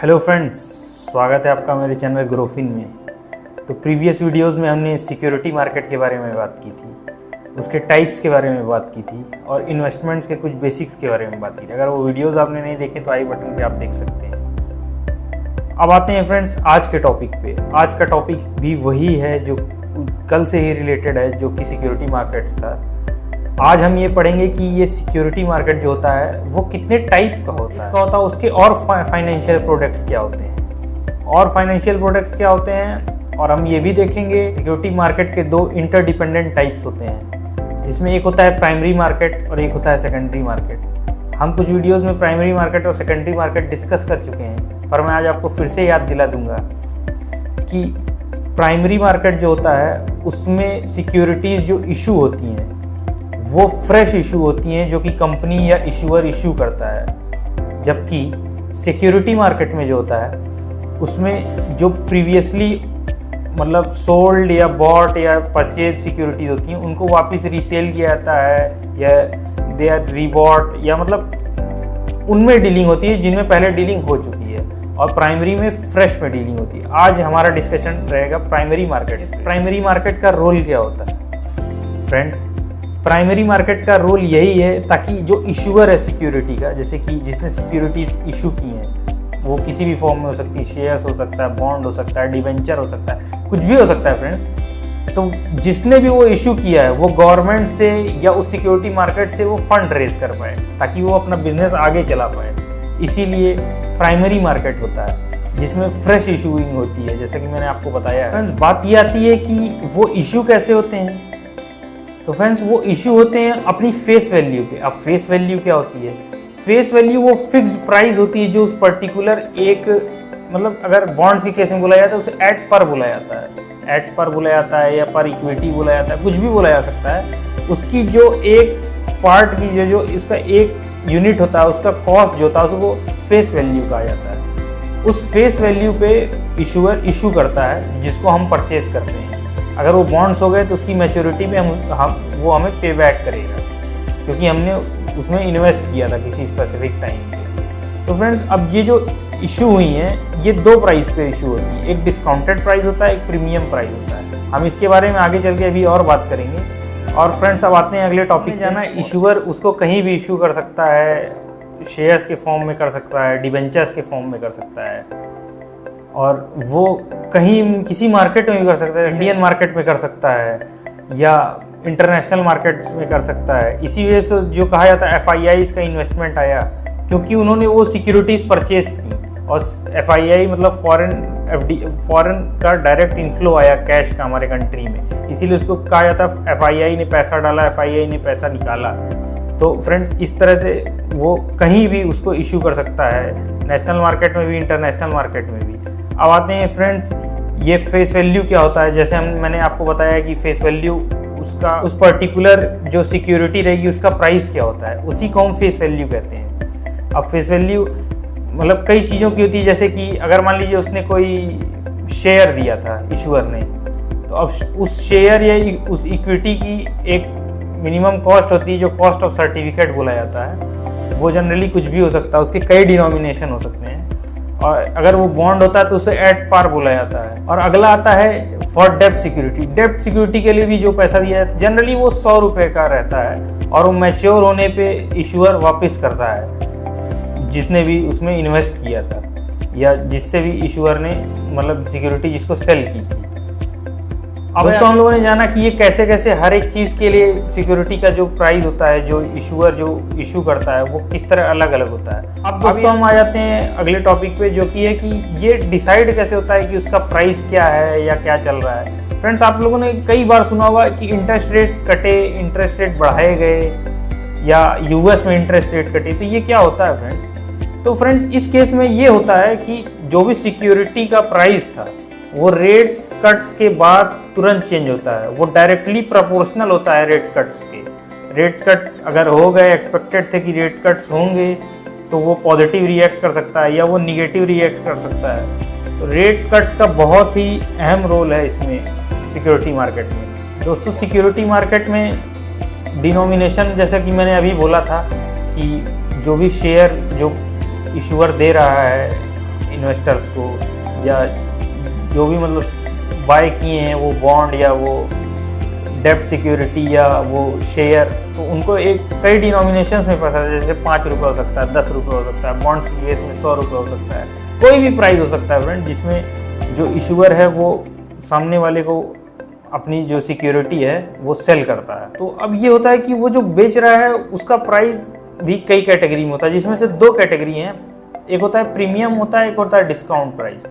Hello friends, स्वागत है आपका मेरे चैनल ग्रोफिन में। तो प्रीवियस वीडियोस में हमने सिक्योरिटी मार्केट के बारे में बात की थी, उसके टाइप्स के बारे में बात की थी और इन्वेस्टमेंट्स के कुछ बेसिक्स के बारे में बात की थी। अगर वो वीडियोस आपने नहीं देखे तो आई बटन पे आप देख सकते हैं। अब आते हैं फ्रेंड्स आज के टॉपिक पे। आज का टॉपिक भी वही है जो कल से ही रिलेटेड है, जो कि सिक्योरिटी मार्केट्स था। आज हम ये पढ़ेंगे कि ये सिक्योरिटी मार्केट जो होता है वो कितने टाइप का होता है, उसके और फाइनेंशियल प्रोडक्ट्स क्या होते हैं और हम ये भी देखेंगे सिक्योरिटी मार्केट के दो इंटरडिपेंडेंट टाइप्स होते हैं, जिसमें एक होता है प्राइमरी मार्केट और एक होता है सेकेंडरी मार्केट। हम कुछ वीडियोस में प्राइमरी मार्केट और सेकेंडरी मार्केट डिस्कस कर चुके हैं, पर मैं आज आपको फिर से याद दिला दूंगा कि प्राइमरी मार्केट जो होता है उसमें सिक्योरिटीज़ जो इशू होती हैं वो फ्रेश इशू होती हैं, जो कि कंपनी या इशूअर इशू करता है। जबकि सिक्योरिटी मार्केट में जो होता है उसमें जो प्रीवियसली मतलब सोल्ड या बॉट या परचेज सिक्योरिटीज होती हैं उनको वापस रीसेल किया जाता है या दे आर रीबॉट, या मतलब उनमें डीलिंग होती है जिनमें पहले डीलिंग हो चुकी है, और प्राइमरी में फ्रेश में डीलिंग होती है। आज हमारा डिस्कशन रहेगा प्राइमरी मार्केट। प्राइमरी मार्केट का रोल क्या होता है फ्रेंड्स? प्राइमरी मार्केट का रोल यही है ताकि जो इशूअर है सिक्योरिटी का, जैसे कि जिसने सिक्योरिटीज इशू की हैं, वो किसी भी फॉर्म में हो सकती है, शेयर्स हो सकता है, बॉन्ड हो सकता है, डिवेंचर हो सकता है, कुछ भी हो सकता है फ्रेंड्स। तो जिसने भी वो इशू किया है वो गवर्नमेंट से या उस सिक्योरिटी मार्केट से वो फंड रेज कर पाए ताकि वो अपना बिजनेस आगे चला पाए। इसीलिए प्राइमरी मार्केट होता है जिसमें फ्रेश इशूइंग होती है, जैसा कि मैंने आपको बताया है। फ्रेंड्स, बात ये आती है कि वो इशू कैसे होते हैं। तो फ्रेंड्स, वो इशू होते हैं अपनी फेस वैल्यू पे। अब फेस वैल्यू क्या होती है? फेस वैल्यू वो फिक्स्ड प्राइस होती है जो उस पर्टिकुलर एक, मतलब अगर बॉन्ड्स के केस में बोला जाता है उसे एट पर बुलाया जाता है, एट पर बुलाया जाता है या पर इक्विटी बुलाया जाता है, कुछ भी बुलाया जा सकता है। उसकी जो एक पार्ट की जो इसका एक यूनिट होता है, उसका कॉस्ट जो होता है उसको फेस वैल्यू कहा जाता है। उस फेस वैल्यू पे इशूअर इशू करता है जिसको हम परचेज करते हैं। अगर वो बॉन्ड्स हो गए तो उसकी मैच्योरिटी पे वो हमें पे बैक करेगा, क्योंकि हमने उसमें इन्वेस्ट किया था किसी स्पेसिफिक टाइम पे। तो फ्रेंड्स, अब ये जो इशू हुई हैं ये दो प्राइस पे इशू होती है, एक डिस्काउंटेड प्राइस होता है, एक प्रीमियम प्राइस होता है। हम इसके बारे में आगे चल के अभी और बात करेंगे। और फ्रेंड्स, अब आते हैं अगले टॉपिक जाना। इशूअर उसको कहीं भी इशू कर सकता है, शेयर्स के फॉर्म में कर सकता है, डिबेंचर्स के फॉर्म में कर सकता है, और वो कहीं किसी मार्केट में भी कर सकता है, इंडियन मार्केट में कर सकता है या इंटरनेशनल मार्केट्स में कर सकता है। इसी वजह से जो कहा जाता है FIIs का इन्वेस्टमेंट आया, क्योंकि उन्होंने वो सिक्योरिटीज़ परचेज की, और FII मतलब फॉरेन का डायरेक्ट इन्फ्लो आया कैश का हमारे कंट्री में, इसीलिए उसको कहा जाता है FII ने पैसा डाला, FII ने पैसा निकाला। तो फ्रेंड्स, इस तरह से वो कहीं भी उसको इशू कर सकता है, नेशनल मार्केट में भी, इंटरनेशनल मार्केट में भी। अब आते हैं फ्रेंड्स, ये फेस वैल्यू क्या होता है। जैसे मैंने आपको बताया कि फेस वैल्यू उसका उस पर्टिकुलर जो सिक्योरिटी रहेगी उसका प्राइस क्या होता है, उसी को हम फेस वैल्यू कहते हैं। अब फेस वैल्यू मतलब कई चीज़ों की होती है, जैसे कि अगर मान लीजिए उसने कोई शेयर दिया था इशूअर ने, तो अब उस शेयर या उस इक्विटी की एक मिनिमम कॉस्ट होती है जो कॉस्ट ऑफ सर्टिफिकेट बोला जाता है। वो जनरली कुछ भी हो सकता है, उसके कई डिनोमिनेशन हो सकते हैं, और अगर वो बॉन्ड होता है तो उसे एट पार बोला जाता है। और अगला आता है फॉर डेप्ट सिक्योरिटी। डेप्ट सिक्योरिटी के लिए भी जो पैसा दिया है जनरली वो 100 रुपये का रहता है, और वो मैच्योर होने पे इशूअर वापस करता है जिसने भी उसमें इन्वेस्ट किया था या जिससे भी इशूअर ने मतलब सिक्योरिटी जिसको सेल की थी। अब दोस्तों, हम लोगों ने जाना कि ये कैसे कैसे हर एक चीज़ के लिए सिक्योरिटी का जो प्राइस होता है, जो इशूअर जो इशू करता है, वो किस तरह अलग अलग होता है। अब दोस्तों, हम आ जाते हैं अगले टॉपिक पे, जो कि है कि ये डिसाइड कैसे होता है कि उसका प्राइस क्या है या क्या चल रहा है। फ्रेंड्स, आप लोगों ने कई बार सुना होगा कि इंटरेस्ट रेट कटे, इंटरेस्ट रेट बढ़ाए गए, या US में इंटरेस्ट रेट कटे। तो ये क्या होता है फ्रेंड्स? तो फ्रेंड्स, इस केस में ये होता है कि जो भी सिक्योरिटी का प्राइस था वो रेट कट्स के बाद तुरंत चेंज होता है, वो डायरेक्टली प्रोपोर्शनल होता है रेट कट्स के। रेट कट अगर हो गए, एक्सपेक्टेड थे कि रेट कट्स होंगे, तो वो पॉजिटिव रिएक्ट कर सकता है या वो निगेटिव रिएक्ट कर सकता है। तो रेट कट्स का बहुत ही अहम रोल है इसमें सिक्योरिटी मार्केट में। दोस्तों, सिक्योरिटी मार्केट में डिनोमिनेशन, जैसा कि मैंने अभी बोला था कि जो भी शेयर जो इशूअर दे रहा है इन्वेस्टर्स को, या जो भी मतलब बाय किए हैं वो बॉन्ड या वो डेप्ट सिक्योरिटी या वो शेयर, तो उनको एक कई डिनोमिनेशंस में पैसा, जैसे 5 रुपये हो सकता है, 10 रुपये हो सकता है, बॉन्ड्स के केस में 100 रुपये हो सकता है, कोई भी प्राइस हो सकता है फ्रेंड, जिसमें जो इशूअर है वो सामने वाले को अपनी जो सिक्योरिटी है वो सेल करता है। तो अब ये होता है कि वो जो बेच रहा है उसका प्राइस भी कई कैटेगरी में होता है, जिसमें से 2 कैटेगरी हैं, एक होता है प्रीमियम होता है, एक होता है डिस्काउंट प्राइस।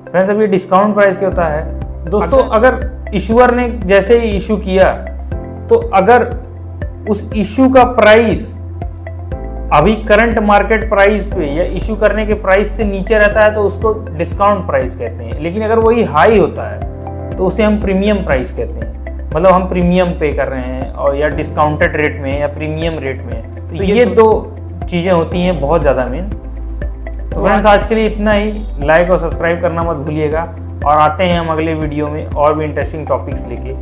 फ्रेंड्स अब ये डिस्काउंट प्राइस क्या होता है दोस्तों, अगर इशूअर ने जैसे ही इशू किया तो अगर उस इशू का प्राइस अभी करंट मार्केट प्राइस पे या इशू करने के प्राइस से नीचे रहता है तो उसको डिस्काउंट प्राइस कहते हैं, लेकिन अगर वही हाई होता है तो उसे हम प्रीमियम प्राइस कहते हैं, मतलब हम प्रीमियम पे कर रहे हैं और या डिस्काउंटेड रेट में या प्रीमियम रेट में। तो ये 2 चीज़ें होती हैं बहुत ज़्यादा मेन। तो फ्रेंड्स आज के लिए इतना ही, लाइक और सब्सक्राइब करना मत भूलिएगा, और आते हैं हम अगले वीडियो में और भी इंटरेस्टिंग टॉपिक्स लेके।